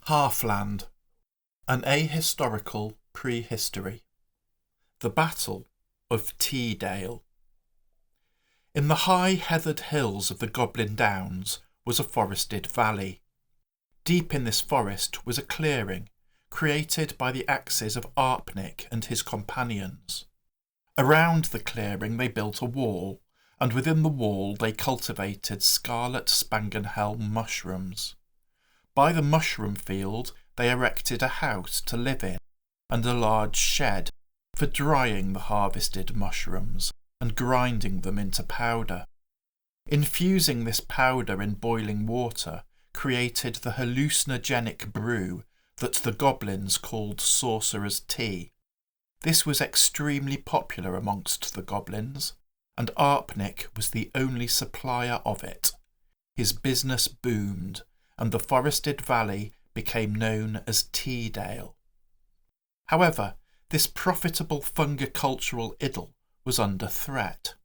Halfland, an ahistorical prehistory. The Battle of Teadale. In the high heathered hills of the Goblin Downs was a forested valley. Deep in this forest was a clearing, created by the axes of Arpnik and his companions. Around the clearing they built a wall, and within the wall they cultivated scarlet spangenhelm mushrooms. By the mushroom field they erected a house to live in, and a large shed for drying the harvested mushrooms and grinding them into powder. Infusing this powder in boiling water created the hallucinogenic brew that the goblins called sorcerer's tea. This was extremely popular amongst the goblins, and Arpnik was the only supplier of it. His business boomed, and the forested valley became known as Teedale. However, this profitable fungicultural idyll was under threat,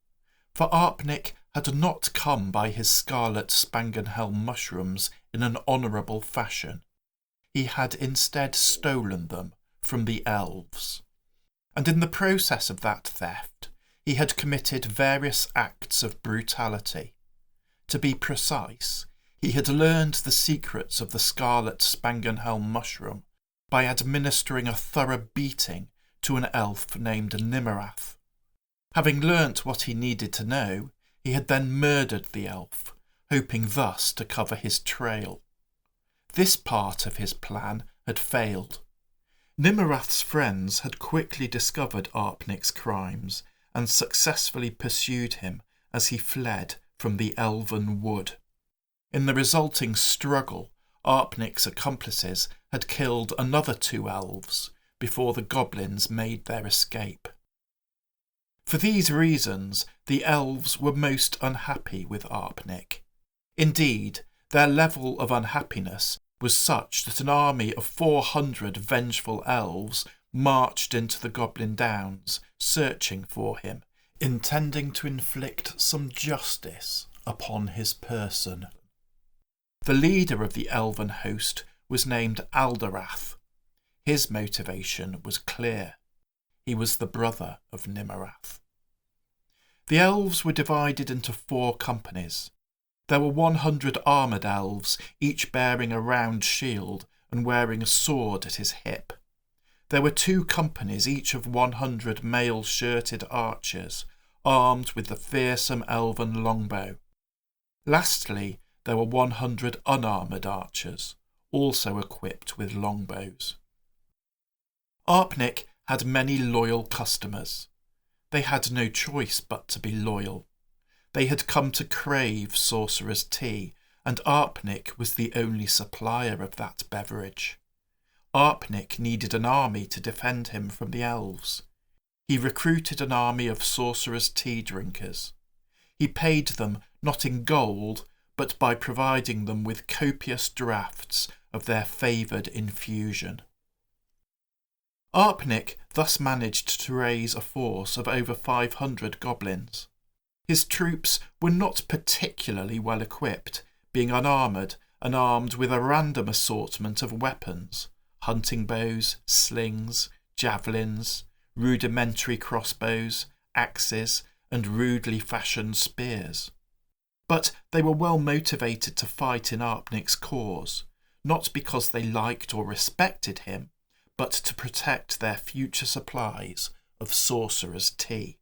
for Arpnik had not come by his scarlet spangenhelm mushrooms in an honourable fashion. He had instead stolen them from the elves, and in the process of that theft he had committed various acts of brutality. To be precise, he had learned the secrets of the scarlet spangenhelm mushroom by administering a thorough beating to an elf named Nimerath. Having learnt what he needed to know, he had then murdered the elf, hoping thus to cover his trail. This part of his plan had failed. Nimerath's friends had quickly discovered Arpnik's crimes and successfully pursued him as he fled from the elven wood. In the resulting struggle, Arpnik's accomplices had killed another 2 elves before the goblins made their escape. For these reasons, the elves were most unhappy with Arpnik. Indeed, their level of unhappiness was such that an army of 400 vengeful elves marched into the Goblin Downs, searching for him, intending to inflict some justice upon his person. The leader of the elven host was named Alderath. His motivation was clear. He was the brother of Nimerath. The elves were divided into 4 companies. There were 100 armoured elves, each bearing a round shield and wearing a sword at his hip. There were 2 companies, each of 100 mail-shirted archers, armed with the fearsome elven longbow. Lastly, there were 100 unarmoured archers, also equipped with longbows. Arpnik had many loyal customers. They had no choice but to be loyal. They had come to crave sorcerer's tea, and Arpnik was the only supplier of that beverage. Arpnik needed an army to defend him from the elves. He recruited an army of sorcerer's tea drinkers. He paid them not in gold, but by providing them with copious draughts of their favoured infusion. Arpnik thus managed to raise a force of over 500 goblins. His troops were not particularly well equipped, being unarmoured and armed with a random assortment of weapons: hunting bows, slings, javelins, rudimentary crossbows, axes, and rudely fashioned spears. But they were well motivated to fight in Arpnik's cause, not because they liked or respected him, but to protect their future supplies of sorcerer's tea.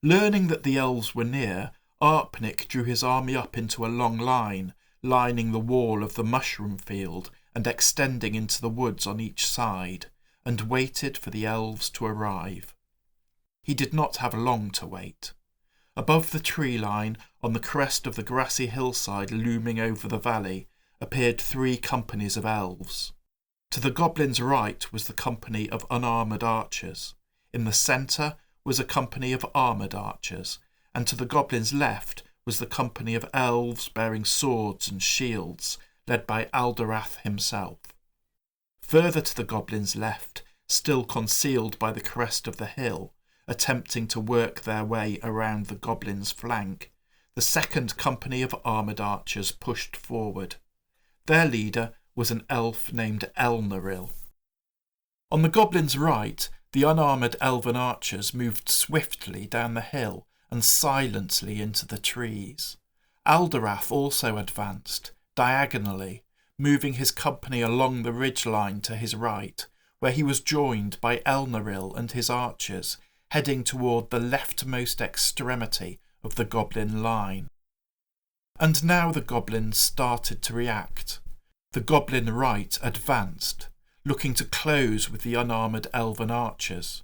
Learning that the elves were near, Arpnik drew his army up into a long line, lining the wall of the mushroom field and extending into the woods on each side, and waited for the elves to arrive. He did not have long to wait. Above the tree line, on the crest of the grassy hillside looming over the valley, appeared 3 companies of elves. To the goblins' right was the company of unarmoured archers. In the centre was a company of armoured archers, and to the goblins' left was the company of elves bearing swords and shields, led by Alderath himself. Further to the goblins' left, still concealed by the crest of the hill, attempting to work their way around the goblins' flank, the 2nd company of armoured archers pushed forward. Their leader was an elf named Elnaril. On the goblin's right, the unarmoured elven archers moved swiftly down the hill and silently into the trees. Alderath also advanced, diagonally, moving his company along the ridgeline to his right, where he was joined by Elnaril and his archers, heading toward the leftmost extremity of the goblin line. And now the goblins started to react. The goblin right advanced, looking to close with the unarmoured elven archers.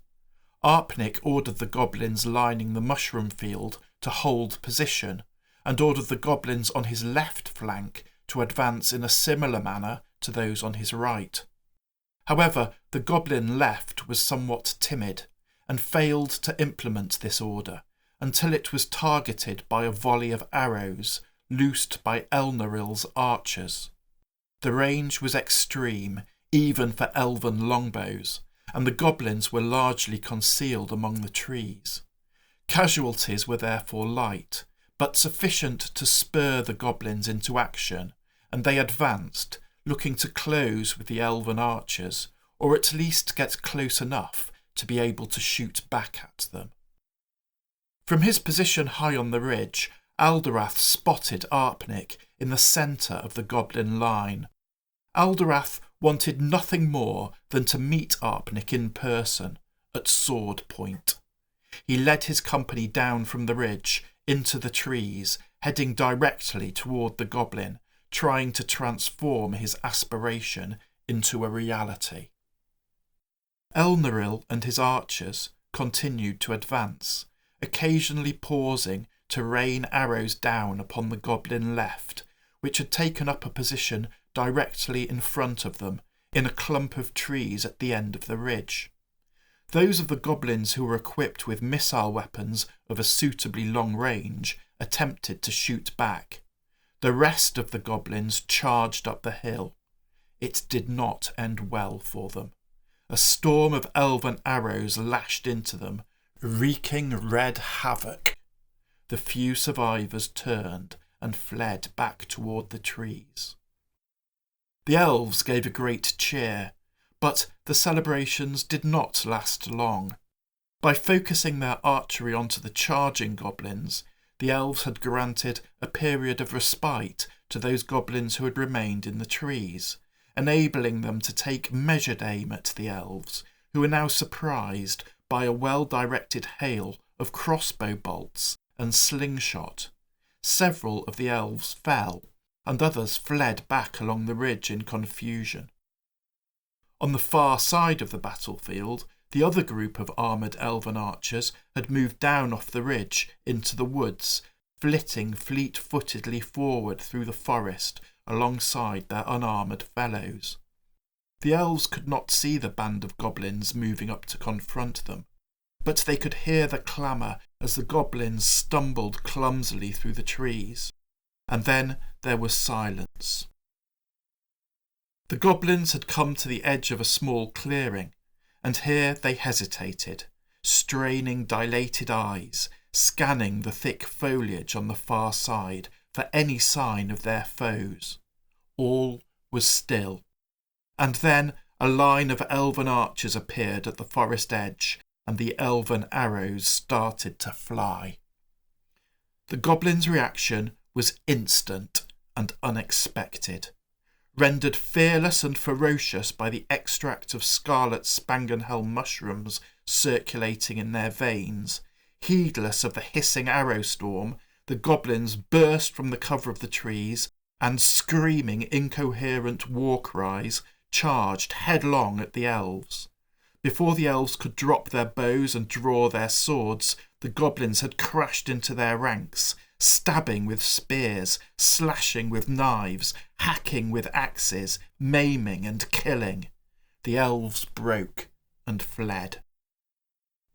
Arpnik ordered the goblins lining the mushroom field to hold position, and ordered the goblins on his left flank to advance in a similar manner to those on his right. However, the goblin left was somewhat timid, and failed to implement this order until it was targeted by a volley of arrows loosed by Elnaril's archers. The range was extreme, even for elven longbows, and the goblins were largely concealed among the trees. Casualties were therefore light, but sufficient to spur the goblins into action, and they advanced, looking to close with the elven archers, or at least get close enough to be able to shoot back at them. From his position high on the ridge, Alderath spotted Arpnik in the centre of the goblin line. Alderath wanted nothing more than to meet Arpnik in person, at sword point. He led his company down from the ridge into the trees, heading directly toward the goblin, trying to transform his aspiration into a reality. Elnaril and his archers continued to advance, occasionally pausing to rain arrows down upon the goblin left, which had taken up a position directly in front of them in a clump of trees at the end of the ridge. Those of the goblins who were equipped with missile weapons of a suitably long range attempted to shoot back. The rest of the goblins charged up the hill. It did not end well for them. A storm of elven arrows lashed into them, wreaking red havoc. The few survivors turned and fled back toward the trees. The elves gave a great cheer, but the celebrations did not last long. By focusing their archery onto the charging goblins, the elves had granted a period of respite to those goblins who had remained in the trees, enabling them to take measured aim at the elves, who were now surprised by a well-directed hail of crossbow bolts and slingshot. Several of the elves fell, and others fled back along the ridge in confusion. On the far side of the battlefield, the other group of armoured elven archers had moved down off the ridge into the woods, flitting fleet-footedly forward through the forest alongside their unarmoured fellows. The elves could not see the band of goblins moving up to confront them, but they could hear the clamour as the goblins stumbled clumsily through the trees. And then there was silence. The goblins had come to the edge of a small clearing, and here they hesitated, straining dilated eyes, scanning the thick foliage on the far side for any sign of their foes. All was still. And then a line of elven archers appeared at the forest edge, and the elven arrows started to fly. The goblins' reaction was instant and unexpected. Rendered fearless and ferocious by the extract of scarlet spangenhelm mushrooms circulating in their veins, heedless of the hissing arrow storm, the goblins burst from the cover of the trees and, screaming incoherent war cries, charged headlong at the elves. Before the elves could drop their bows and draw their swords, the goblins had crashed into their ranks, stabbing with spears, slashing with knives, hacking with axes, maiming and killing. The elves broke and fled.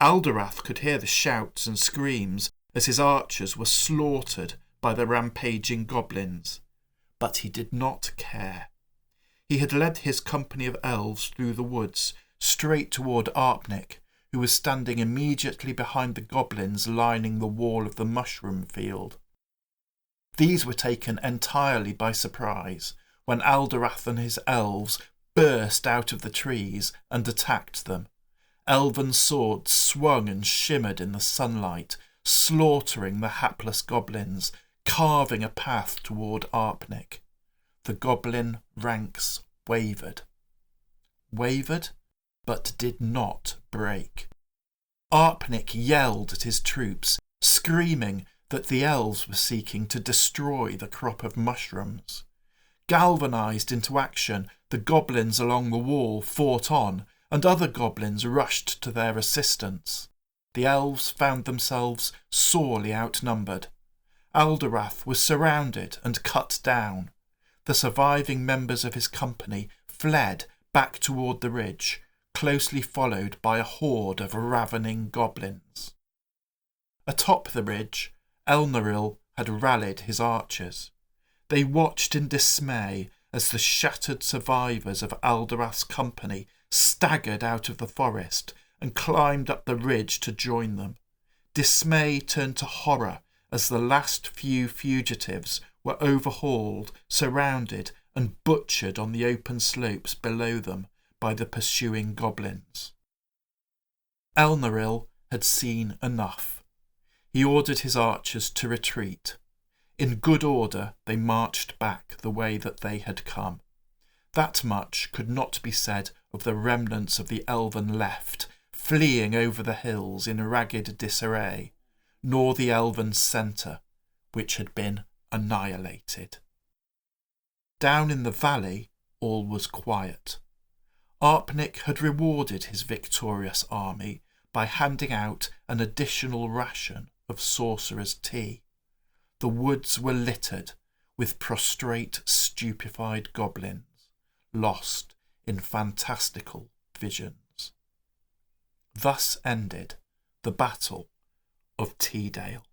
Alderath could hear the shouts and screams as his archers were slaughtered by the rampaging goblins, but he did not care. He had led his company of elves through the woods, straight toward Arpnik, who was standing immediately behind the goblins lining the wall of the mushroom field. These were taken entirely by surprise when Alderath and his elves burst out of the trees and attacked them. Elven swords swung and shimmered in the sunlight, slaughtering the hapless goblins, carving a path toward Arpnik. The goblin ranks wavered, but did not break. Arpnik yelled at his troops, screaming that the elves were seeking to destroy the crop of mushrooms. Galvanised into action, the goblins along the wall fought on, and other goblins rushed to their assistance. The elves found themselves sorely outnumbered. Alderath was surrounded and cut down. The surviving members of his company fled back toward the ridge, closely followed by a horde of ravening goblins. Atop the ridge, Elnaril had rallied his archers. They watched in dismay as the shattered survivors of Alderath's company staggered out of the forest and climbed up the ridge to join them. Dismay turned to horror as the last few fugitives were overhauled, surrounded and butchered on the open slopes below them by the pursuing goblins. Elnaril had seen enough. He ordered his archers to retreat. In good order they marched back the way that they had come. That much could not be said of the remnants of the elven left, fleeing over the hills in ragged disarray, nor the elven centre, which had been annihilated. Down in the valley all was quiet. Arpnik had rewarded his victorious army by handing out an additional ration of sorcerer's tea. The woods were littered with prostrate, stupefied goblins, lost in fantastical visions. Thus ended the Battle of Teadale.